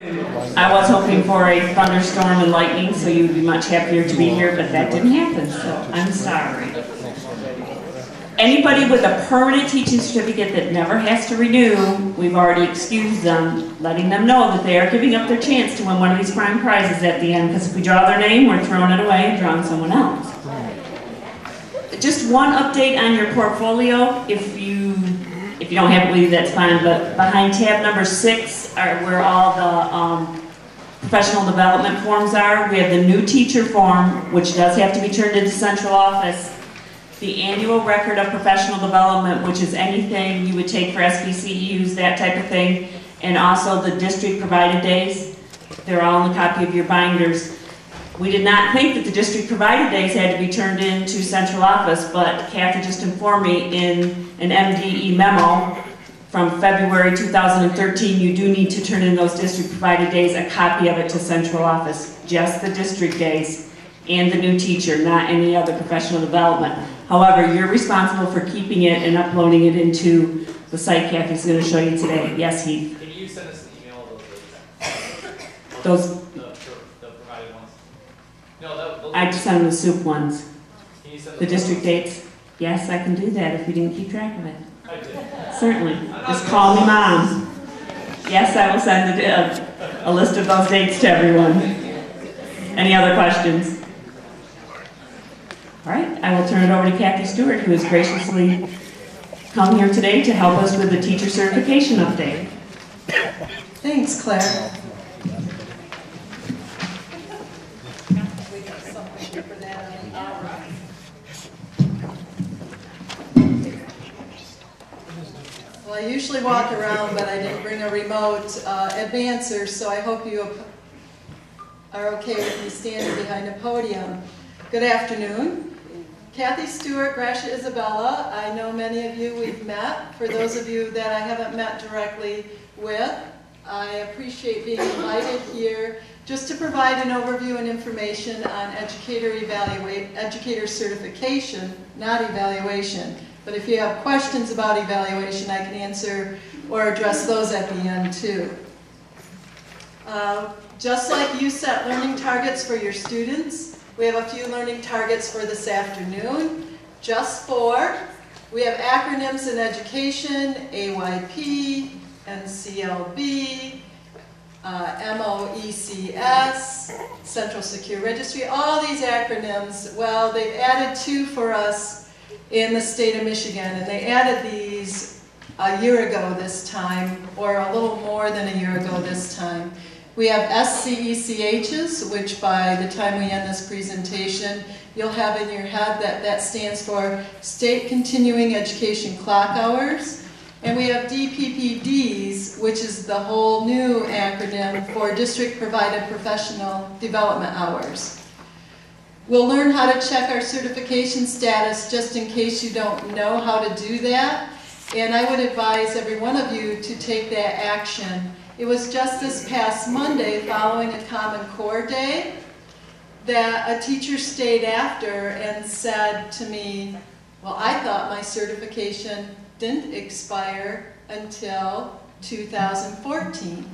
I was hoping for a thunderstorm and lightning, so you'd be much happier to be here, but that didn't happen, so I'm sorry. Anybody with a permanent teaching certificate that never has to renew, we've already excused them, letting them know that they are giving up their chance to win one of these prime prizes at the end, because if we draw their name, we're throwing it away and drawing someone else. Just one update on your portfolio. If you don't have it with you, that's fine, but behind tab number 6 are where all the professional development forms are. We have the new teacher form, which does have to be turned into central office. The annual record of professional development, which is anything you would take for SBCEUs, that type of thing, and also the district provided days. They're all in the copy of your binders. We did not think that the district provided days had to be turned into central office, but Kathy just informed me in an MDE memo from February 2013, you do need to turn in those district provided days, a copy of it to central office, just the district days and the new teacher, not any other professional development. However, you're responsible for keeping it and uploading it into the site Kathy's going to show you today. Yes, Heath? Can you send us an email of those? Those? The provided ones? No, those I just sent them the soup ones. Can you send The district dates? Yes, I can do that if you didn't keep track of it. I did. Certainly. Just call me Mom. Yes, I will send a list of those dates to everyone. Any other questions? All right, I will turn it over to Kathy Stewart, who has graciously come here today to help us with the teacher certification update. Thanks, Claire. Well, I usually walk around, but I didn't bring a remote advancer, so I hope you are okay with me standing behind a podium. Good afternoon. Kathy Stewart, Gracia Isabella. I know many of you we've met. For those of you that I haven't met directly with, I appreciate being invited here just to provide an overview and information on educator certification, not evaluation. But if you have questions about evaluation, I can answer or address those at the end too. Just like you set learning targets for your students, we have a few learning targets for this afternoon. Just for, we have acronyms in education, AYP, NCLB, MOECS, Central Secure Registry, all these acronyms. Well, they've added 2 for us in the state of Michigan, and they added these a year ago this time, or a little more than a year ago this time. We have SCECHs, which by the time we end this presentation, you'll have in your head that stands for State Continuing Education Clock Hours. And we have DPPDs, which is the whole new acronym for District Provided Professional Development Hours. We'll learn how to check our certification status just in case you don't know how to do that. And I would advise every one of you to take that action. It was just this past Monday, following a Common Core Day, that a teacher stayed after and said to me, well, I thought my certification didn't expire until 2014.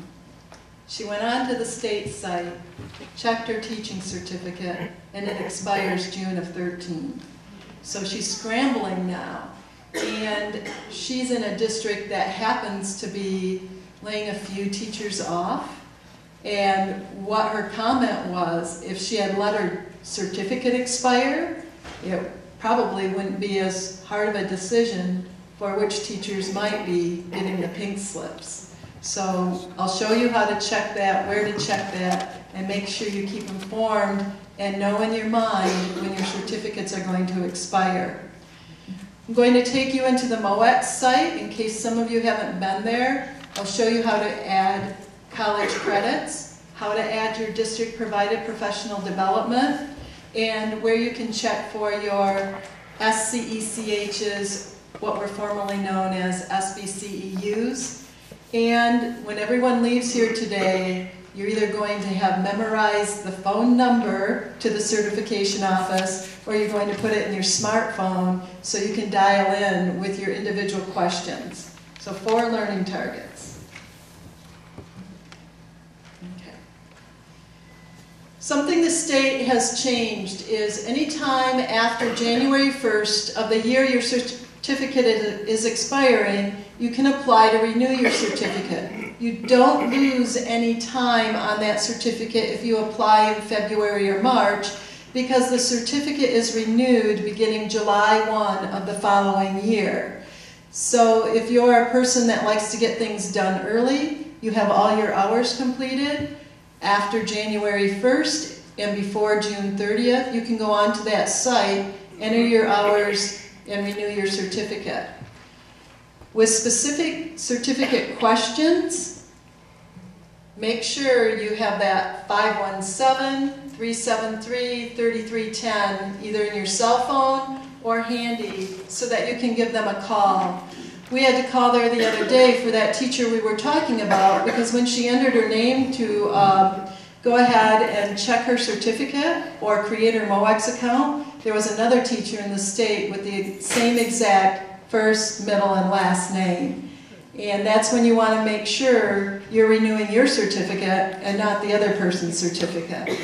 She went on to the state site, checked her teaching certificate, and it expires June of 13. So she's scrambling now. And she's in a district that happens to be laying a few teachers off, and what her comment was, if she had let her certificate expire, it probably wouldn't be as hard of a decision for which teachers might be getting the pink slips. So I'll show you how to check that, where to check that, and make sure you keep informed and know in your mind when your certificates are going to expire. I'm going to take you into the MOEX site in case some of you haven't been there. I'll show you how to add college credits, how to add your district-provided professional development, and where you can check for your SCECHs, what were formerly known as SBCEUs. And when everyone leaves here today, you're either going to have memorized the phone number to the certification office, or you're going to put it in your smartphone so you can dial in with your individual questions. So 4 learning targets. Something the state has changed is anytime after January 1st of the year your certificate is expiring, you can apply to renew your certificate. You don't lose any time on that certificate if you apply in February or March, because the certificate is renewed beginning July 1 of the following year. So if you're a person that likes to get things done early, you have all your hours completed, after January 1st and before June 30th, you can go onto that site, enter your hours, and renew your certificate. With specific certificate questions, make sure you have that 517-373-3310 either in your cell phone or handy so that you can give them a call. We had to call there the other day for that teacher we were talking about, because when she entered her name to go ahead and check her certificate or create her MOEX account, there was another teacher in the state with the same exact first, middle, and last name. And that's when you want to make sure you're renewing your certificate and not the other person's certificate.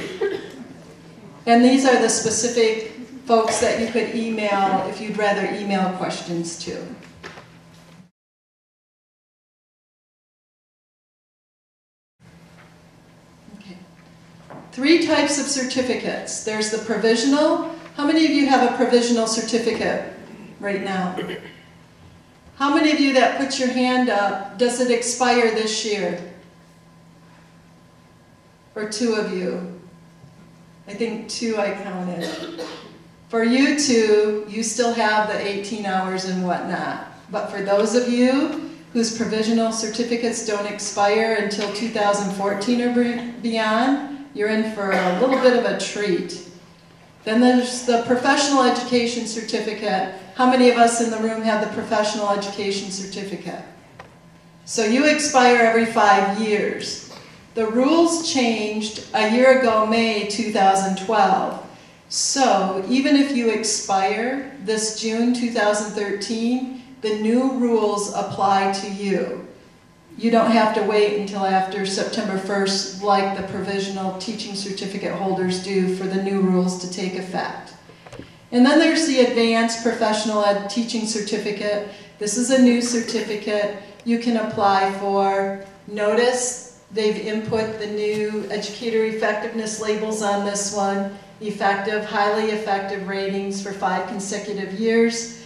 And these are the specific folks that you could email if you'd rather email questions to. Okay. 3 types of certificates. There's the provisional. How many of you have a provisional certificate right now? How many of you that put your hand up, does it expire this year? Or 2 of you? I think 2 I counted. For you 2, you still have the 18 hours and whatnot. But for those of you whose provisional certificates don't expire until 2014 or beyond, you're in for a little bit of a treat. Then there's the professional education certificate. How many of us in the room have the professional education certificate? So you expire every 5 years. The rules changed a year ago, May 2012. So even if you expire this June 2013, the new rules apply to you. You don't have to wait until after September 1st like the provisional teaching certificate holders do for the new rules to take effect. And then there's the Advanced Professional Ed Teaching Certificate. This is a new certificate you can apply for. Notice they've input the new educator effectiveness labels on this one. Effective, highly effective ratings for 5 consecutive years.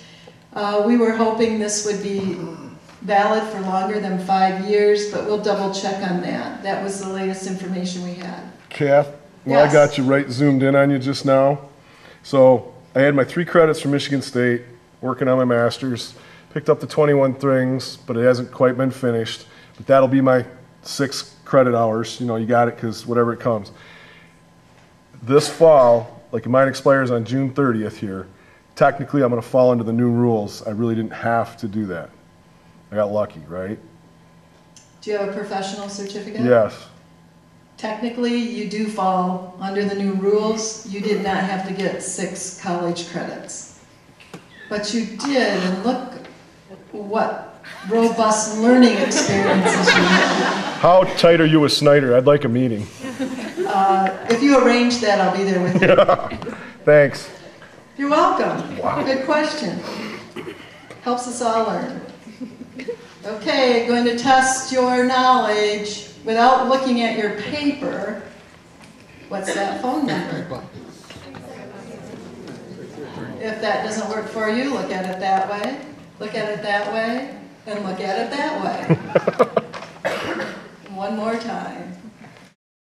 We were hoping this would be valid for longer than 5 years, but we'll double check on that. That was the latest information we had. Kath, well, yes. I got you right zoomed in on you just now. So I had my 3 credits from Michigan State, working on my master's, picked up the 21 things, but it hasn't quite been finished. But that'll be my 6 credit hours. You know, you got it because whatever it comes. This fall, like mine expires on June 30th here, technically I'm going to fall into the new rules. I really didn't have to do that. I got lucky, right? Do you have a professional certificate? Yes. Technically, you do fall under the new rules. You did not have to get 6 college credits. But you did, and look what robust learning experiences you had. How tight are you with Snyder? I'd like a meeting. If you arrange that, I'll be there with you. Thanks. You're welcome. Wow. Good question. Helps us all learn. Okay, going to test your knowledge without looking at your paper. What's that phone number? If that doesn't work for you, look at it that way, look at it that way, and look at it that way. One more time.